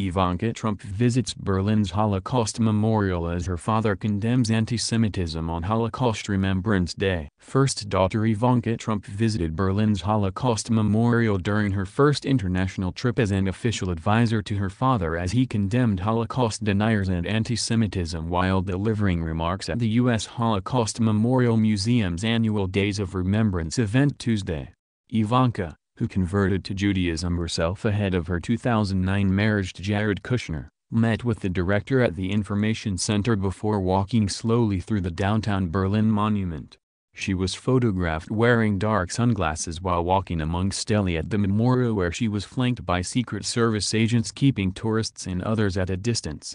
Ivanka Trump visits Berlin's Holocaust Memorial as her father condemns anti-Semitism on Holocaust Remembrance Day. First daughter Ivanka Trump visited Berlin's Holocaust Memorial during her first international trip as an official advisor to her father as he condemned Holocaust deniers and anti-Semitism while delivering remarks at the U.S. Holocaust Memorial Museum's annual Days of Remembrance event Tuesday. Ivanka, who converted to Judaism herself ahead of her 2009 marriage to Jared Kushner, met with the director at the Information Center before walking slowly through the downtown Berlin monument. She was photographed wearing dark sunglasses while walking among stelae at the memorial where she was flanked by Secret Service agents keeping tourists and others at a distance.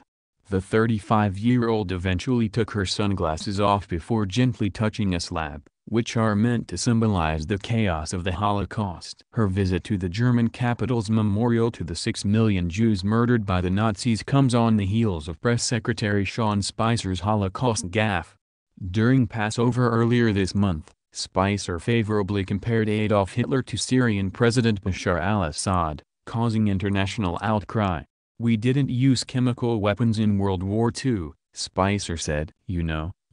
The 35-year-old eventually took her sunglasses off before gently touching a slab, which are meant to symbolize the chaos of the Holocaust. Her visit to the German capital's memorial to the 6 million Jews murdered by the Nazis comes on the heels of Press Secretary Sean Spicer's Holocaust gaffe. During Passover earlier this month, Spicer favorably compared Adolf Hitler to Syrian President Bashar al-Assad, causing international outcry. "We didn't use chemical weapons in World War II," Spicer said.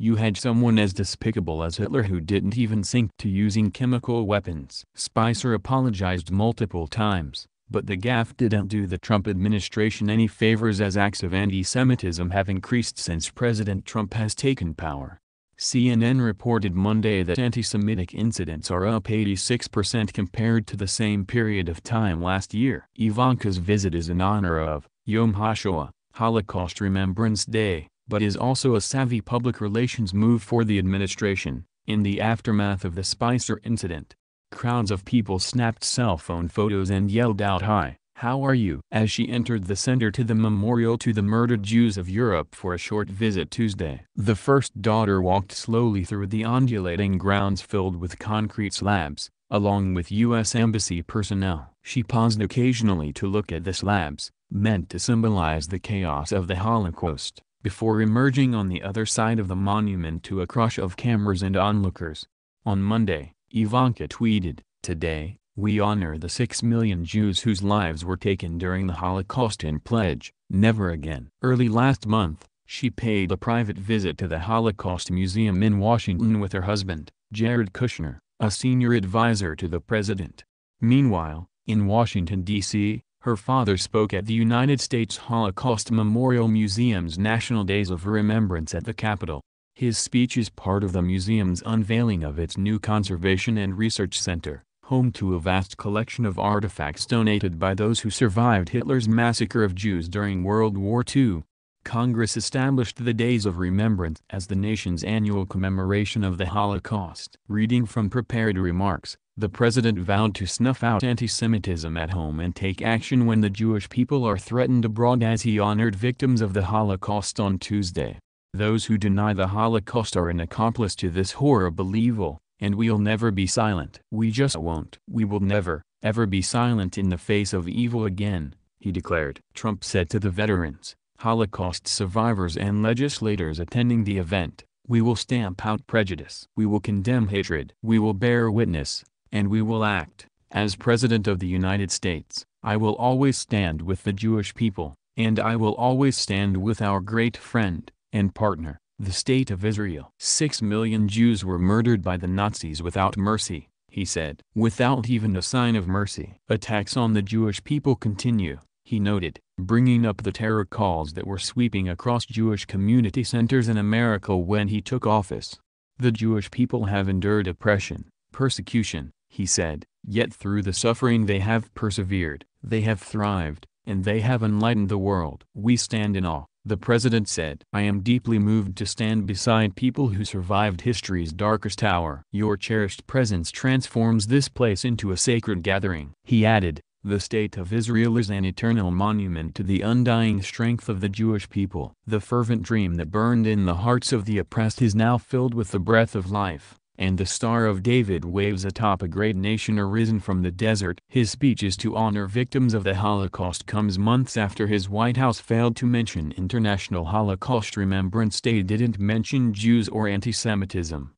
You had someone as despicable as Hitler who didn't even think to using chemical weapons." Spicer apologized multiple times, but the gaffe didn't do the Trump administration any favors as acts of anti-Semitism have increased since President Trump has taken power. CNN reported Monday that anti-Semitic incidents are up 86% compared to the same period of time last year. Ivanka's visit is in honor of Yom HaShoah, Holocaust Remembrance Day, but is also a savvy public relations move for the administration. In the aftermath of the Spicer incident, crowds of people snapped cell phone photos and yelled out "Hi, how are you?" as she entered the center to the memorial to the murdered Jews of Europe for a short visit Tuesday. The first daughter walked slowly through the undulating grounds filled with concrete slabs, along with U.S. Embassy personnel. She paused occasionally to look at the slabs, meant to symbolize the chaos of the Holocaust, before emerging on the other side of the monument to a crush of cameras and onlookers. On Monday, Ivanka tweeted, "Today, we honor the 6 million Jews whose lives were taken during the Holocaust and pledge, never again." Early last month, she paid a private visit to the Holocaust Museum in Washington with her husband, Jared Kushner, a senior advisor to the president. Meanwhile, in Washington, D.C., her father spoke at the United States Holocaust Memorial Museum's National Days of Remembrance at the Capitol. His speech is part of the museum's unveiling of its new Conservation and Research Center, home to a vast collection of artifacts donated by those who survived Hitler's massacre of Jews during World War II. Congress established the Days of Remembrance as the nation's annual commemoration of the Holocaust. Reading from prepared remarks, the president vowed to snuff out anti-Semitism at home and take action when the Jewish people are threatened abroad as he honored victims of the Holocaust on Tuesday. "Those who deny the Holocaust are an accomplice to this horrible evil, and we'll never be silent. We just won't. We will never, ever be silent in the face of evil again," he declared. Trump said to the veterans, Holocaust survivors and legislators attending the event, "We will stamp out prejudice. We will condemn hatred. We will bear witness, and we will act. As President of the United States, I will always stand with the Jewish people, and I will always stand with our great friend and partner, the State of Israel." 6 million Jews were murdered by the Nazis without mercy, he said. Without even a sign of mercy. Attacks on the Jewish people continue, he noted, bringing up the terror calls that were sweeping across Jewish community centers in America when he took office. "The Jewish people have endured oppression, persecution," he said, "yet through the suffering they have persevered, they have thrived, and they have enlightened the world. We stand in awe," the president said. "I am deeply moved to stand beside people who survived history's darkest hour. Your cherished presence transforms this place into a sacred gathering." He added, "The State of Israel is an eternal monument to the undying strength of the Jewish people. The fervent dream that burned in the hearts of the oppressed is now filled with the breath of life, and the Star of David waves atop a great nation arisen from the desert." His speeches to honor victims of the Holocaust comes months after his White House failed to mention International Holocaust Remembrance Day didn't mention Jews or anti-Semitism.